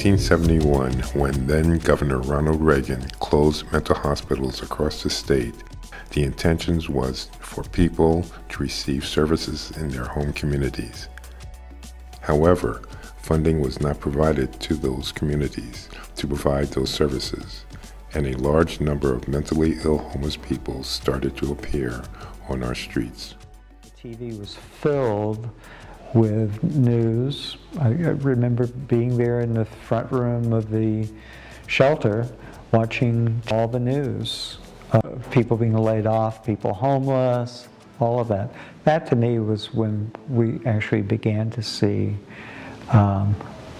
1971, when then Governor Ronald Reagan closed mental hospitals across the state, the intention was for people to receive services in their home communities. However, funding was not provided to those communities to provide those services, and a large number of mentally ill homeless people started to appear on our streets. The TV was filled with news. I remember being there in the front room of the shelter watching all the news. People being laid off, people homeless, all of that. That to me was when we actually began to see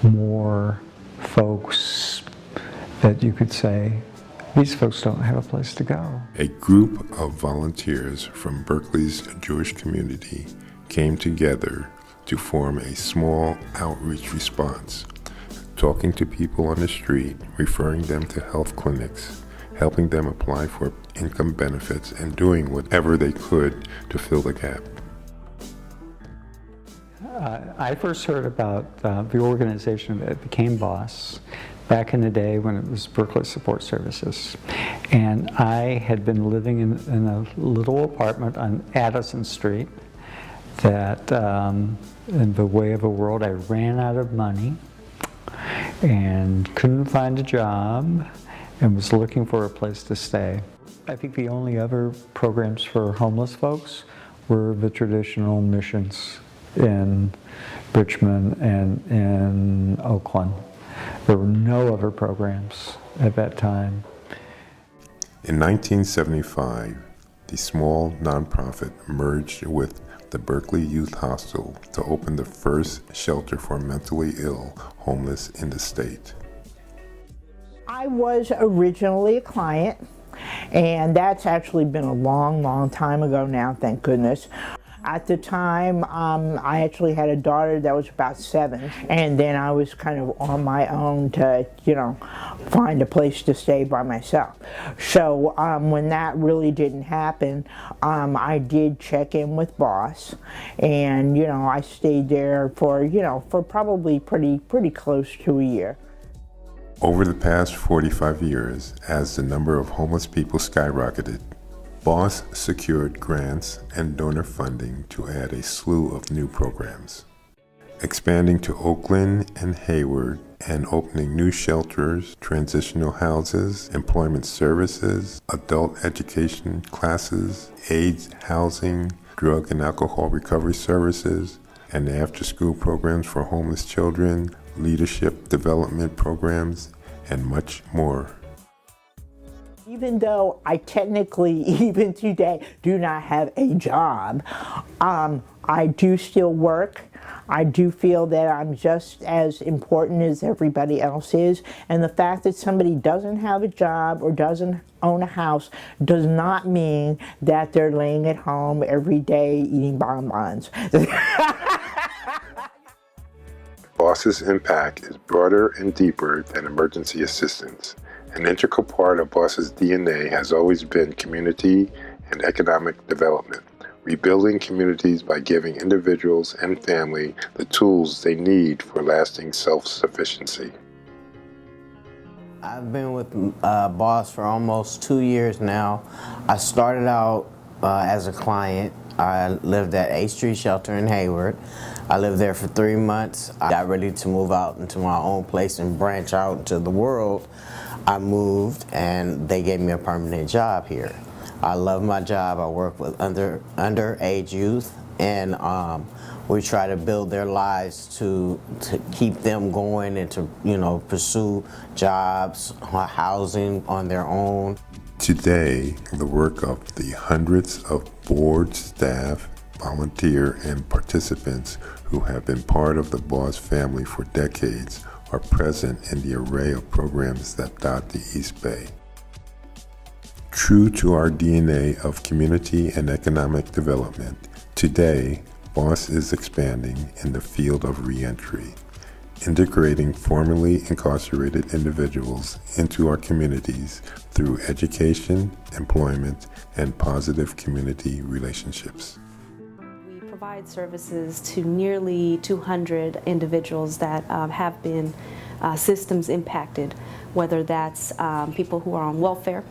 more folks that you could say, these folks don't have a place to go. A group of volunteers from Berkeley's Jewish community came together to form a small outreach response, talking to people on the street, referring them to health clinics, helping them apply for income benefits, and doing whatever they could to fill the gap. I first heard about the organization that became BOSS back in the day when it was Berkeley Support Services. And I had been living in a little apartment on Addison Street that, in the way of a world, I ran out of money and couldn't find a job and was looking for a place to stay. I think the only other programs for homeless folks were the traditional missions in Richmond and in Oakland. There were no other programs at that time. In 1975, the small nonprofit merged with the Berkeley Youth Hostel to open the first shelter for mentally ill homeless in the state. I was originally a client, and that's actually been a long, long time ago now, thank goodness. At the time, I actually had a daughter that was about 7, and then I was kind of on my own to, find a place to stay by myself. So when that really didn't happen, I did check in with BOSS, and I stayed there for probably pretty close to a year. Over the past 45 years, as the number of homeless people skyrocketed, BOSS secured grants and donor funding to add a slew of new programs, expanding to Oakland and Hayward and opening new shelters, transitional houses, employment services, adult education classes, AIDS housing, drug and alcohol recovery services, and after-school programs for homeless children, leadership development programs, and much more. Even though I technically, even today, do not have a job, I do still work. I do feel that I'm just as important as everybody else is. And the fact that somebody doesn't have a job or doesn't own a house does not mean that they're laying at home every day eating bonbons. BOSS's impact is broader and deeper than emergency assistance. An integral part of BOSS's DNA has always been community and economic development, rebuilding communities by giving individuals and family the tools they need for lasting self-sufficiency. I've been with BOSS for almost 2 years now. I started out as a client. I lived at 8th Street Shelter in Hayward. I lived there for 3 months. I got ready to move out into my own place and branch out into the world. I moved and they gave me a permanent job here. I love my job. I work with underage youth, and we try to build their lives to keep them going and to pursue jobs, housing on their own. Today, the work of the hundreds of board, staff, volunteer, and participants who have been part of the BOSS family for decades are present in the array of programs that dot the East Bay. True to our DNA of community and economic development, today, BOSS is expanding in the field of reentry, integrating formerly incarcerated individuals into our communities through education, employment, and positive community relationships. provide services to nearly 200 individuals that have been systems impacted, whether that's people who are on welfare,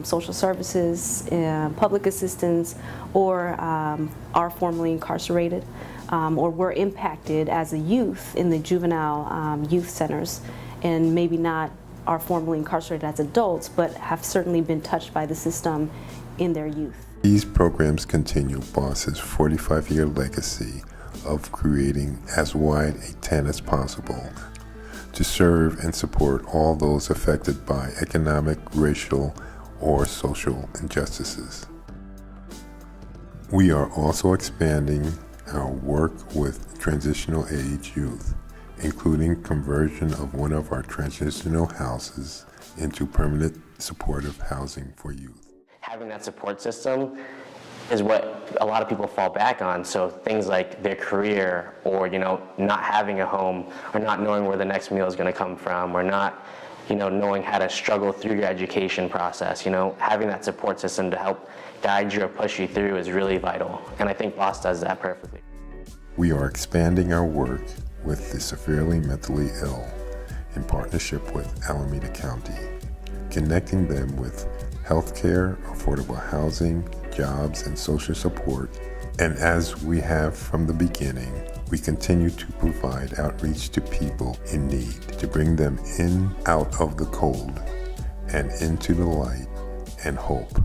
social services, public assistance, or are formerly incarcerated, or were impacted as a youth in the juvenile youth centers, and maybe not are formerly incarcerated as adults, but have certainly been touched by the system in their youth. These programs continue BOSS's 45-year legacy of creating as wide a tent as possible to serve and support all those affected by economic, racial, or social injustices. We are also expanding our work with transitional age youth, including conversion of one of our transitional houses into permanent supportive housing for youth. Having that support system is what a lot of people fall back on. So things like their career, or not having a home, or not knowing where the next meal is going to come from, or not knowing how to struggle through your education process. Having that support system to help guide you or push you through is really vital, and I think BOSS does that perfectly. We are expanding our work with the severely mentally ill in partnership with Alameda County, connecting them with healthcare, affordable housing, jobs, and social support. And as we have from the beginning, we continue to provide outreach to people in need, to bring them in, out of the cold, and into the light and hope.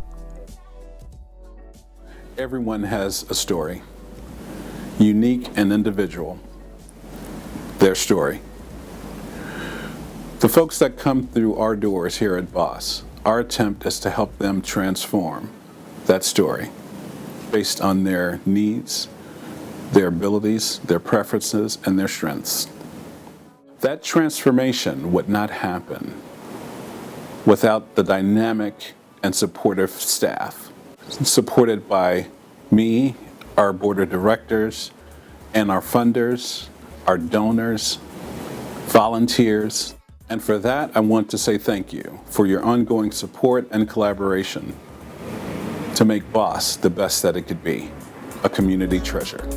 Everyone has a story, unique and individual, their story. The folks that come through our doors here at BOSS, our attempt is to help them transform that story based on their needs, their abilities, their preferences, and their strengths. That transformation would not happen without the dynamic and supportive staff, supported by me, our board of directors, and our funders, our donors, volunteers. And for that, I want to say thank you for your ongoing support and collaboration to make BOSS the best that it could be, a community treasure.